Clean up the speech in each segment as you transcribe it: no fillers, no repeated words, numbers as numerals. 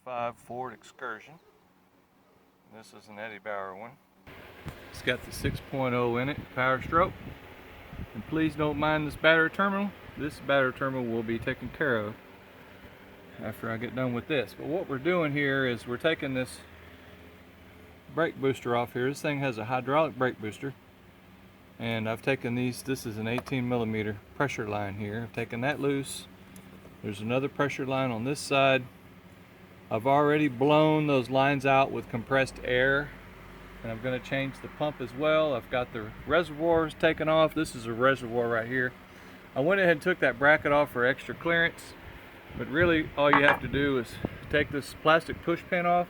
05 Ford Excursion. This is an Eddie Bauer one. It's got the 6.0 in it, power stroke. And please don't mind this battery terminal. This battery terminal will be taken care of after I get done with this. But what we're doing here is we're taking this brake booster off here. This thing has a hydraulic brake booster. And I've taken these, this is an 18mm pressure line here. I've taken that loose. There's another pressure line on this side. I've already blown those lines out with compressed air. And I'm going to change the pump as well. I've got the reservoirs taken off. This is a reservoir right here. I went ahead and took that bracket off for extra clearance. But really all you have to do is take this plastic push pin off.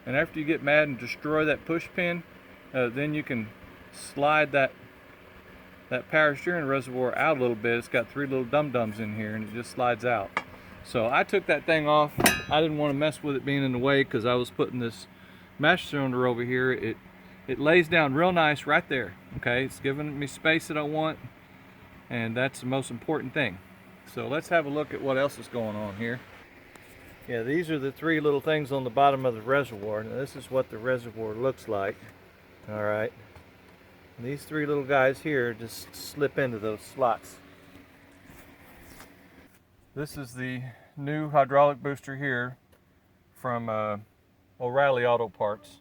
And after you get mad and destroy that push pin, then you can slide that power steering reservoir out a little bit. It's got 3 little dum-dums in here and it just slides out. So I took that thing off. I didn't want to mess with it being in the way because I was putting this master cylinder over here. It lays down real nice right there. Okay, it's giving me space that I want, and that's the most important thing. So let's have a look at what else is going on here. Yeah, these are the 3 little things on the bottom of the reservoir. Now this is what the reservoir looks like. All right. And these 3 little guys here just slip into those slots. This is the new hydraulic booster here from O'Reilly Auto Parts.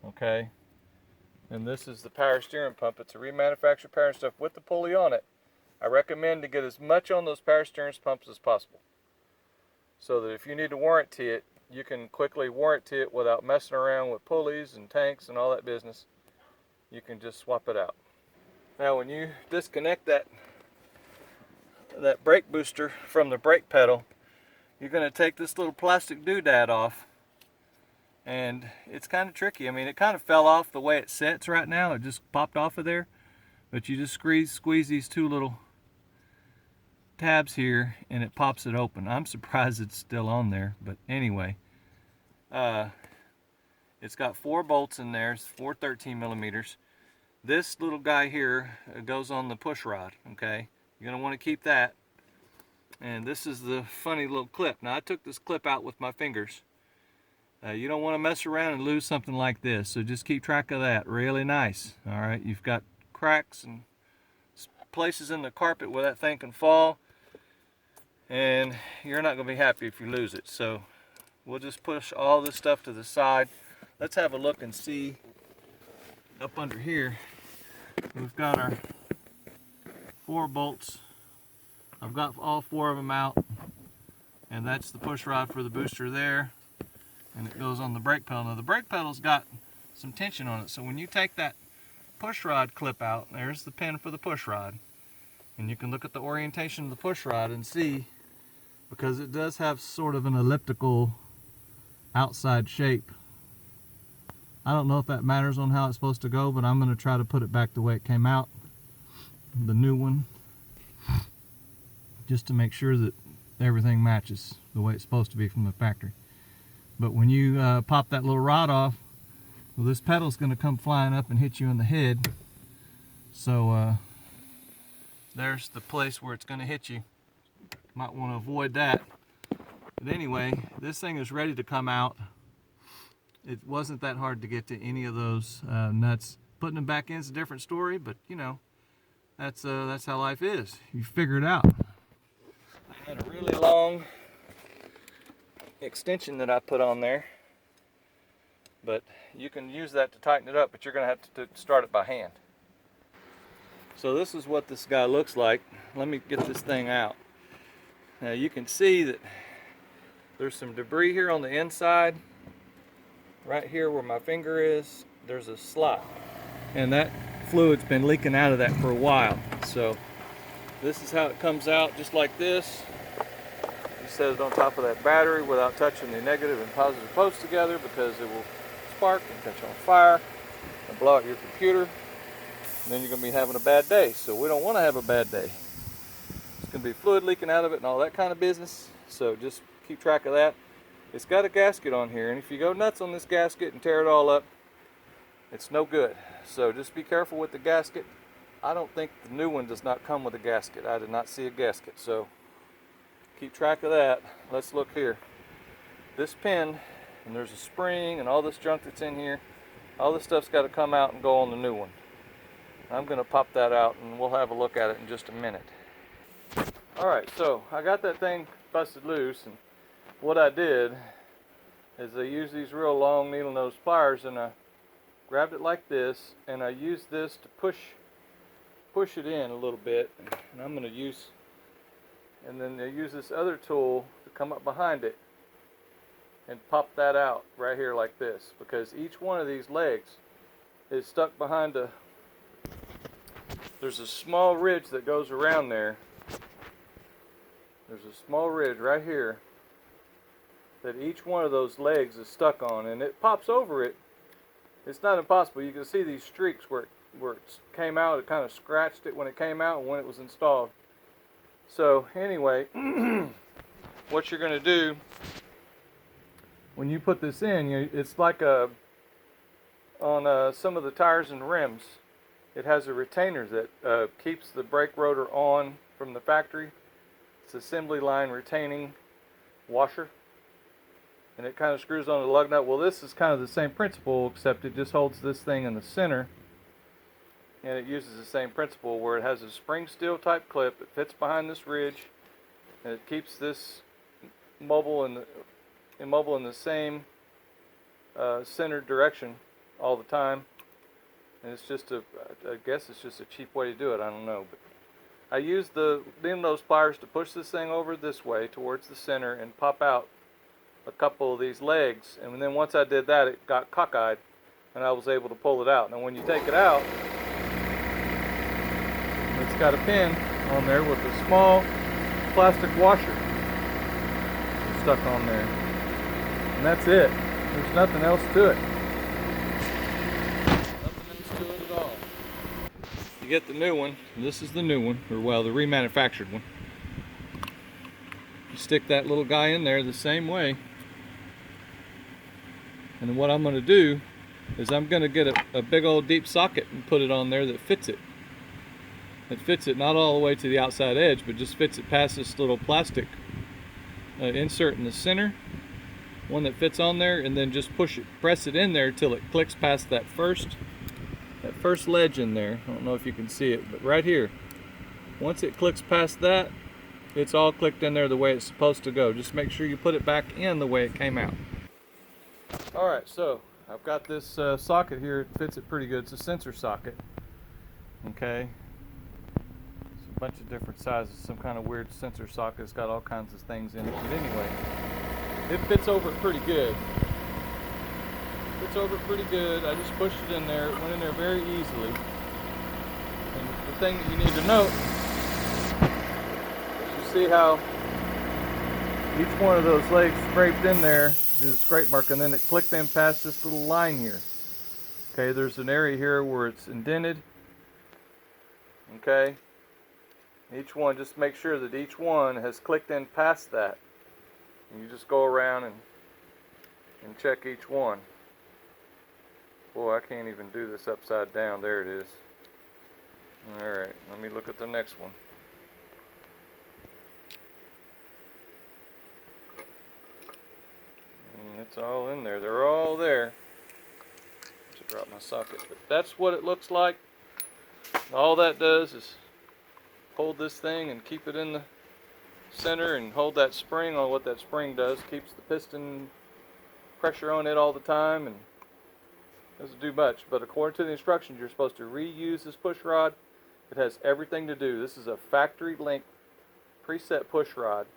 Okay, and this is the power steering pump. It's a remanufactured power stuff with the pulley on it. I recommend to get as much on those power steering pumps as possible, so that if you need to warranty it, you can quickly warranty it without messing around with pulleys and tanks and all that business. You can just swap it out. Now when you disconnect that brake booster from the brake pedal, you're going to take this little plastic doodad off, and it's kind of tricky. I mean, it kind of fell off the way it sits right now. It just popped off of there, but you just squeeze these 2 little tabs here and it pops it open. I'm surprised it's still on there, but anyway, it's got 4 bolts in there. It's 4 13mm. This little guy here goes on the push rod. Okay, you're going to want to keep that. And this is the funny little clip. Now I took this clip out with my fingers. You don't want to mess around and lose something like this, so just keep track of that. Really nice. All right, you've got cracks and places in the carpet where that thing can fall, and you're not going to be happy if you lose it. So we'll just push all this stuff to the side. Let's have a look and see up under here. We've got our 4 bolts. I've got all 4 of them out, and that's the push rod for the booster there, and it goes on the brake pedal. Now the brake pedal's got some tension on it, so when you take that push rod clip out, there's the pin for the push rod, and you can look at the orientation of the push rod and see, because it does have sort of an elliptical outside shape. I don't know if that matters on how it's supposed to go, but I'm going to try to put it back the way it came out, the new one, just to make sure that everything matches the way it's supposed to be from the factory. But when you pop that little rod off, well, this pedal's going to come flying up and hit you in the head. So there's the place where it's going to hit you. Might want to avoid that. But anyway, this thing is ready to come out. It wasn't that hard to get to any of those nuts. Putting them back in is a different story, but you know, that's how life is. You figure it out. I had a really long extension that I put on there, but you can use that to tighten it up, but you're going to have to start it by hand. So this is what this guy looks like. Let me get this thing out. Now you can see that there's some debris here on the inside. Right here where my finger is, there's a slot, and that fluid's been leaking out of that for a while. So this is how it comes out, just like this. You set it on top of that battery without touching the negative and positive posts together, because it will spark and catch on fire and blow out your computer, and then you're going to be having a bad day. So we don't want to have a bad day. It's going to be fluid leaking out of it and all that kind of business, so just keep track of that. It's got a gasket on here, and if you go nuts on this gasket and tear it all up, it's no good. So just be careful with the gasket. I don't think the new one does not come with a gasket. I did not see a gasket, so keep track of that. Let's look here. this pin, and there's a spring and all this junk that's in here, all this stuff's got to come out and go on the new one. I'm going to pop that out and we'll have a look at it in just a minute. Alright, so I got that thing busted loose, and what I did is I used these real long needle nose pliers, and I grabbed it like this, and I used this to push it in a little bit, and I'm going to use, and then I use this other tool to come up behind it and pop that out right here like this, because each one of these legs is stuck behind there's a small ridge that goes around there. There's a small ridge right here that each one of those legs is stuck on, and it pops over it. It's not impossible. You can see these streaks where it came out. It kind of scratched it when it came out and when it was installed. So anyway, what you're going to do when you put this in, it's like on some of the tires and rims, it has a retainer that keeps the brake rotor on from the factory. It's assembly line retaining washer, and it kind of screws on the lug nut. Well, this is kind of the same principle, except it just holds this thing in the center, and it uses the same principle where it has a spring steel type clip. It fits behind this ridge, and it keeps this immobile in the same centered direction all the time. And it's just I guess it's just a cheap way to do it. I don't know, but I used the needle nose pliers to push this thing over this way towards the center and pop out a couple of these legs, and then once I did that, it got cockeyed and I was able to pull it out. Now when you take it out, it's got a pin on there with a small plastic washer stuck on there, and that's it. There's nothing else to it. Nothing else to it at all. You get the new one, and this is the new one, or well, the remanufactured one. You stick that little guy in there the same way. And then what I'm going to do is I'm going to get a big old deep socket and put it on there that fits it. It fits it not all the way to the outside edge, but just fits it past this little plastic insert in the center, one that fits on there, and then just press it in there till it clicks past that first ledge in there. I don't know if you can see it, but right here, once it clicks past that, it's all clicked in there the way it's supposed to go. Just make sure you put it back in the way it came out. Alright, so I've got this socket here. It fits it pretty good. It's a sensor socket. Okay. It's a bunch of different sizes. Some kind of weird sensor socket. It's got all kinds of things in it. But anyway, it fits over it pretty good. Fits over pretty good. I just pushed it in there. It went in there very easily. And the thing that you need to note is you see how each one of those legs scraped in there. There's a scrape mark, and then it clicked in past this little line here. Okay, there's an area here where it's indented. Okay, each one, just make sure that each one has clicked in past that. And you just go around and check each one. Boy, I can't even do this upside down. There it is. Alright, let me look at the next one. It's all in there. They're all there. I should drop my socket. But that's what it looks like. All that does is hold this thing and keep it in the center and hold that spring on. What that spring does, keeps the piston pressure on it all the time and doesn't do much. But according to the instructions, you're supposed to reuse this push rod. It has everything to do. This is a factory length preset push rod.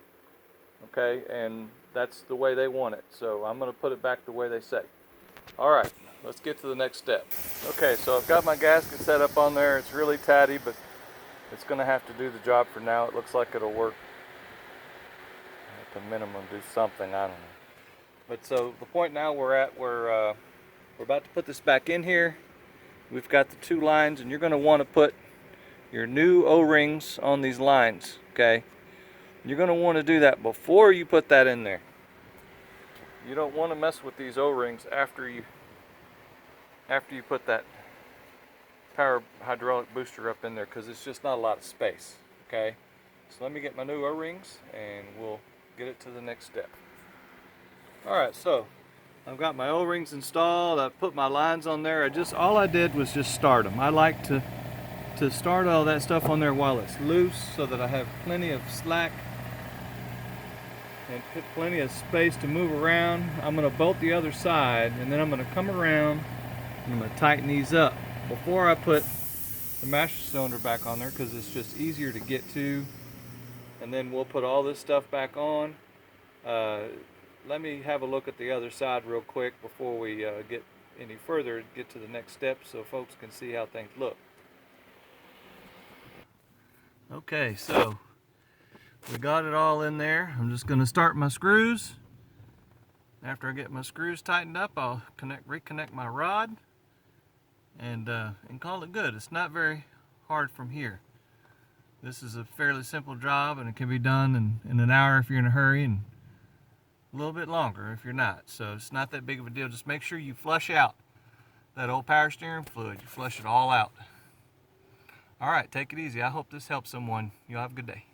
Okay, and that's the way they want it. So I'm going to put it back the way they say. Alright, let's get to the next step. Okay, so I've got my gasket set up on there. It's really tatty, but it's going to have to do the job for now. It looks like it'll work. At the minimum, do something, I don't know. But so the point now we're at, we're about to put this back in here. We've got the two lines, and you're going to want to put your new O-rings on these lines, okay? You're going to want to do that before you put that in there. You don't want to mess with these O-rings after you put that power hydraulic booster up in there, because it's just not a lot of space, okay? So let me get my new O-rings and we'll get it to the next step. Alright, so I've got my O-rings installed. I've put my lines on there. All I did was just start them. I like to start all that stuff on there while it's loose so that I have plenty of slack and plenty of space to move around. I'm going to bolt the other side, and then I'm going to come around and I'm going to tighten these up before I put the master cylinder back on there, because it's just easier to get to. And then we'll put all this stuff back on. Let me have a look at the other side real quick before we get any further, get to the next step, so folks can see how things look. Okay, so we got it all in there. I'm just going to start my screws. After I get my screws tightened up, I'll reconnect my rod and call it good. It's not very hard from here. This is a fairly simple job, and it can be done in an hour if you're in a hurry, and a little bit longer if you're not. So it's not that big of a deal. Just make sure you flush out that old power steering fluid. You flush it all out. All right, take it easy. I hope this helps someone. You'll have a good day.